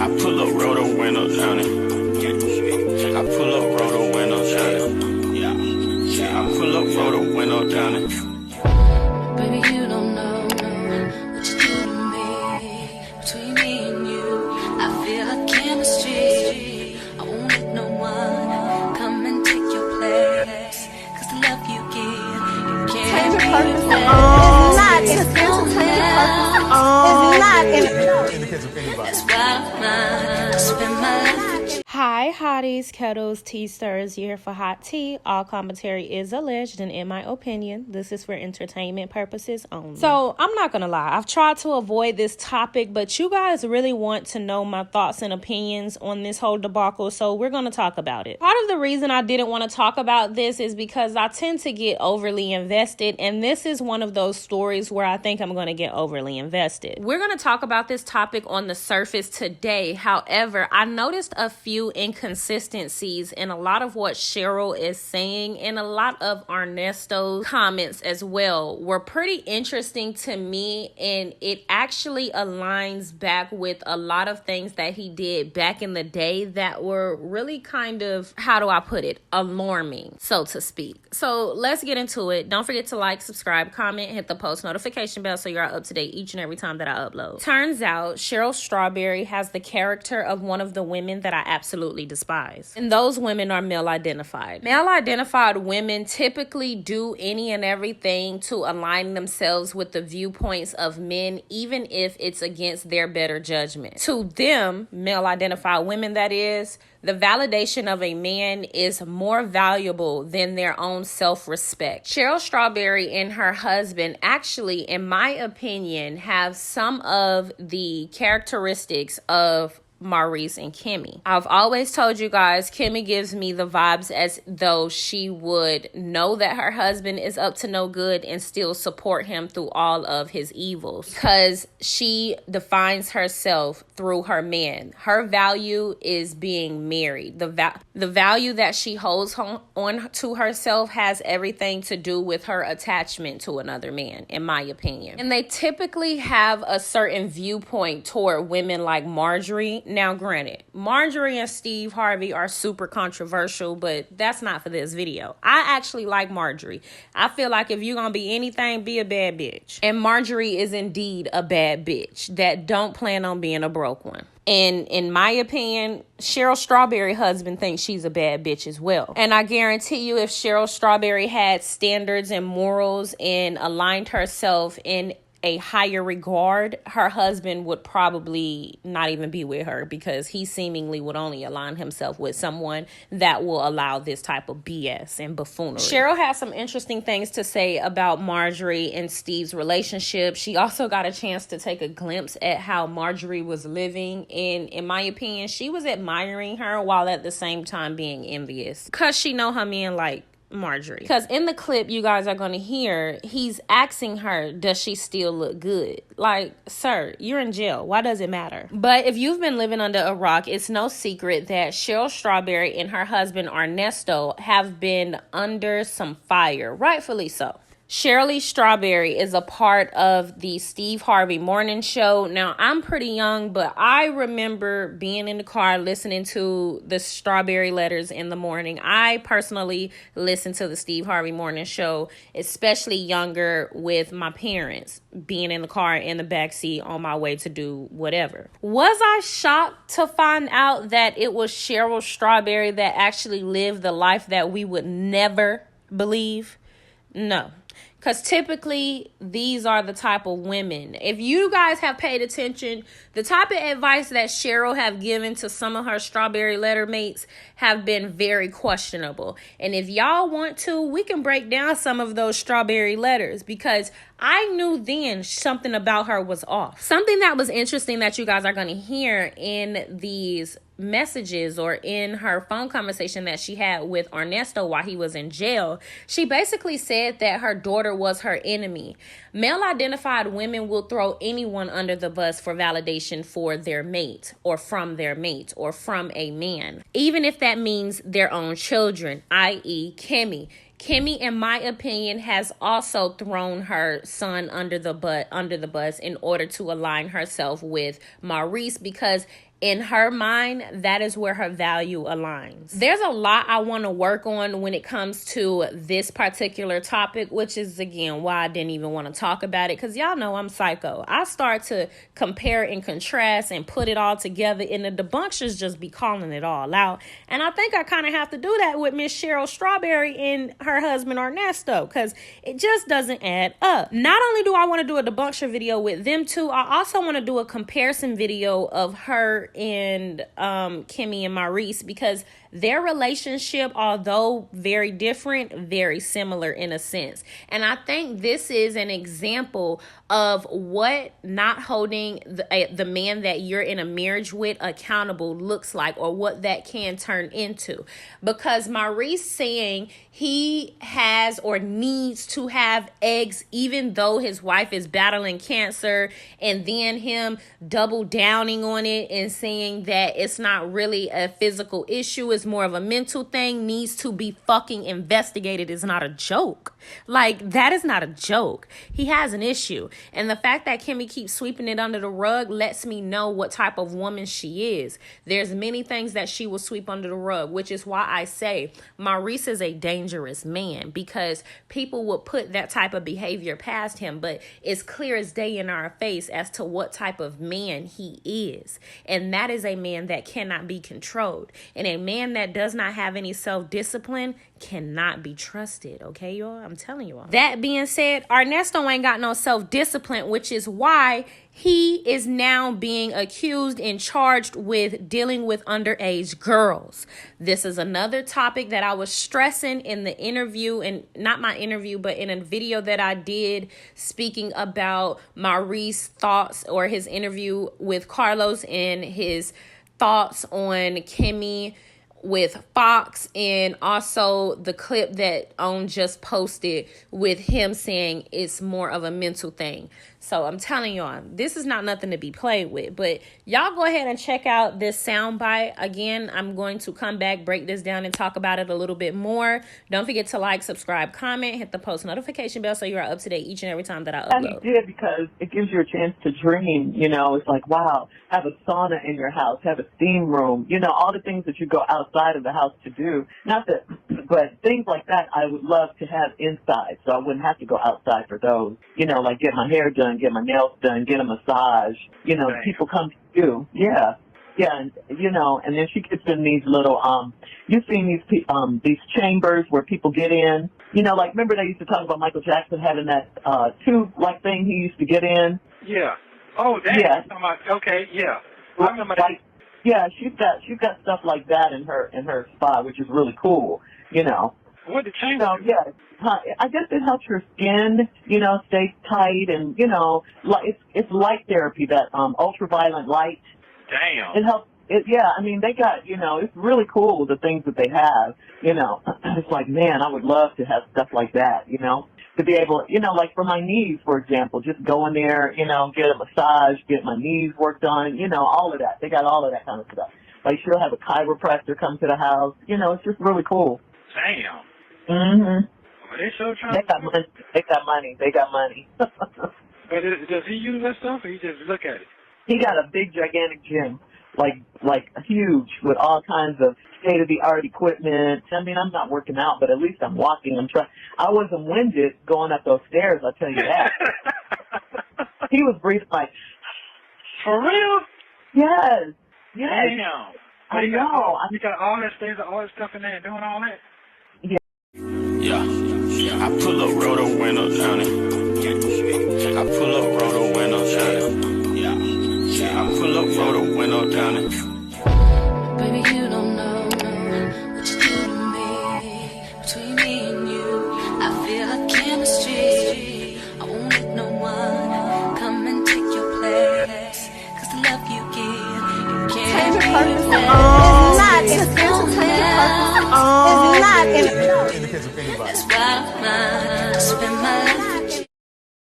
I pull up, roll the window down it. I pull up, roll the window down it. Yeah, I pull up, roll the window down it. Baby, you don't know what you do to me. Between me and you, I feel like chemistry. I won't let no one come and take your place. Cause the love you give, you can't Hi, hotties, kettles, tea stirs. You're here for hot tea. All commentary is alleged, and in my opinion, this is for entertainment purposes only. So, I'm not gonna lie. I've tried to avoid this topic, but you guys really want to know my thoughts and opinions on this whole debacle, so we're gonna talk about it. Part of the reason I didn't want to talk about this is because I tend to get overly invested, and this is one of those stories where I think I'm gonna get overly invested. We're gonna talk about this topic on the surface today. However, I noticed a few inconsistencies in a lot of what Cheryl is saying, and a lot of Ernesto's comments as well were pretty interesting to me, and it actually aligns back with a lot of things that he did back in the day that were really kind of, how do I put it, alarming, so to speak. So let's get into it. Don't forget to like, subscribe, comment, hit the post notification bell so you're up to date each and every time that I upload. Turns out Cheryl Strawberry has the character of one of the women that I absolutely despise. And those women are male identified. Male identified women typically do any and everything to align themselves with the viewpoints of men, even if it's against their better judgment. To them, male identified women that is, the validation of a man is more valuable than their own self-respect. Cheryl Strawberry and her husband actually, in my opinion, have some of the characteristics of Maurice and Kimmy. I've always told you guys, Kimmy gives me the vibes as though she would know that her husband is up to no good and still support him through all of his evils, because she defines herself through her man. Her value is being married. The value that she holds on to herself has everything to do with her attachment to another man, in my opinion. And they typically have a certain viewpoint toward women like Marjorie. Now, granted, Marjorie and Steve Harvey are super controversial, but that's not for this video. I actually like Marjorie. I feel like if you're gonna be anything, be a bad bitch. And Marjorie is indeed a bad bitch that don't plan on being a broke one. And in my opinion, Cheryl Strawberry husband thinks she's a bad bitch as well. And I guarantee you, if Cheryl Strawberry had standards and morals and aligned herself in a higher regard, her husband would probably not even be with her, because he seemingly would only align himself with someone that will allow this type of BS and buffoonery. Cheryl has some interesting things to say about Marjorie and Steve's relationship. She also got a chance to take a glimpse at how Marjorie was living, and in my opinion, she was admiring her while at the same time being envious, because she know her man like Marjorie. Because in the clip you guys are going to hear, he's asking her, does she still look good? Like, sir, you're in jail. Why does it matter? But if you've been living under a rock, it's no secret that Cheryl Strawberry and her husband Ernesto have been under some fire, rightfully so. Shirley Strawberry is a part of the Steve Harvey morning show. Now, I'm pretty young, but I remember being in the car listening to the Strawberry Letters in the morning. I personally listened to the Steve Harvey morning show, especially younger, with my parents, being in the car in the backseat on my way to do whatever. Was I shocked to find out that it was Cheryl Strawberry that actually lived the life that we would never believe? No. Because typically, these are the type of women. If you guys have paid attention, the type of advice that Cheryl have given to some of her Strawberry Letter mates have been very questionable. And if y'all want to, we can break down some of those Strawberry Letters, because I knew then something about her was off. Something that was interesting that you guys are going to hear in these messages, or in her phone conversation that she had with Ernesto while he was in jail, she basically said that her daughter was her enemy. Male identified women will throw anyone under the bus for validation for their mate, or from their mate, or from a man, even if that means their own children, i.e. Kimmy. Kimmy, in my opinion, has also thrown her son under the bus in order to align herself with Maurice, because in her mind, that is where her value aligns. There's a lot I want to work on when it comes to this particular topic, which is, again, why I didn't even want to talk about it, because y'all know I'm psycho. I start to compare and contrast and put it all together, and the debunkers just be calling it all out. And I think I kind of have to do that with Miss Cheryl Strawberry and her husband Ernesto, because it just doesn't add up. Not only do I want to do a debunker video with them two, I also want to do a comparison video of her and Kimmy and Maurice, because their relationship, although very different, very similar in a sense. And I think this is an example of what not holding the man that you're in a marriage with accountable looks like, or what that can turn into. Because Maurice saying he has or needs to have eggs even though his wife is battling cancer, and then him double downing on it and saying that it's not really a physical issue, it's more of a mental thing, needs to be fucking investigated, is not a joke. Like, that is not a joke. He has an issue. And the fact that Kimmy keeps sweeping it under the rug lets me know what type of woman she is. There's many things that she will sweep under the rug, which is why I say Maurice is a dangerous man, because people will put that type of behavior past him, but it's clear as day in our face as to what type of man he is. And that is a man that cannot be controlled. And a man that does not have any self-discipline cannot be trusted. Okay, y'all? I'm telling you all. That being said, Ernesto ain't got no self-discipline, which is why he is now being accused and charged with dealing with underage girls. This is another topic that I was stressing in the interview, and not my interview, but in a video that I did speaking about Maurice's thoughts, or his interview with Carlos and his thoughts on Kimmy with Fox, and also the clip that OWN just posted with him saying it's more of a mental thing. So I'm telling y'all, this is not nothing to be played with. But y'all go ahead and check out this soundbite. Again, I'm going to come back, break this down, and talk about it a little bit more. Don't forget to like, subscribe, comment, hit the post notification bell so you are up to date each and every time that I upload. I did, because it gives you a chance to dream. You know, it's like, wow, have a sauna in your house, have a steam room, you know, all the things that you go outside of the house to do. Not that, but things like that I would love to have inside, so I wouldn't have to go outside for those. You know, like get my hair done, get my nails done, get a massage. You know, right. People come to you. Yeah. Yeah, and, you know, and then she gets in these little, you've seen these chambers where people get in. You know, like, remember they used to talk about Michael Jackson having that tube-like thing he used to get in? Yeah. Oh, that. Yeah. Okay, yeah. I remember that. Yeah, she's got stuff like that in her spa, which is really cool, you know. What the chamber? So, yeah, I guess it helps your skin, you know, stay tight, and, you know, it's light therapy, that ultraviolet light. Damn. It helps. Yeah, I mean, they got, you know, it's really cool, the things that they have, you know. It's like, man, I would love to have stuff like that, you know, to be able, you know, like for my knees, for example, just go in there, you know, get a massage, get my knees worked on, you know, all of that. They got all of that kind of stuff. Like, she'll have a chiropractor come to the house. You know, it's just really cool. Damn. Mm-hmm. Are they so trying? They got money. They got money. They got money. But does he use that stuff, or he just look at it? He got a big, gigantic gym, like huge, with all kinds of state-of-the-art equipment. I mean, I'm not working out, but at least I'm walking. I wasn't winded going up those stairs, I'll tell you that. He was breathing like... For real? Yes. Yes. Damn. I know. You got all that stuff in there doing all that? Yeah, I pull up, roll the window down it. I pull up, roll the window down it. Yeah, I pull up, roll the window down it. Baby, you don't know what you do to me. Between me and you, I feel like chemistry. I won't let no one come and take your place. 'Cause the love you give, you can't replace. Indicates of anybody. That's why I spend my life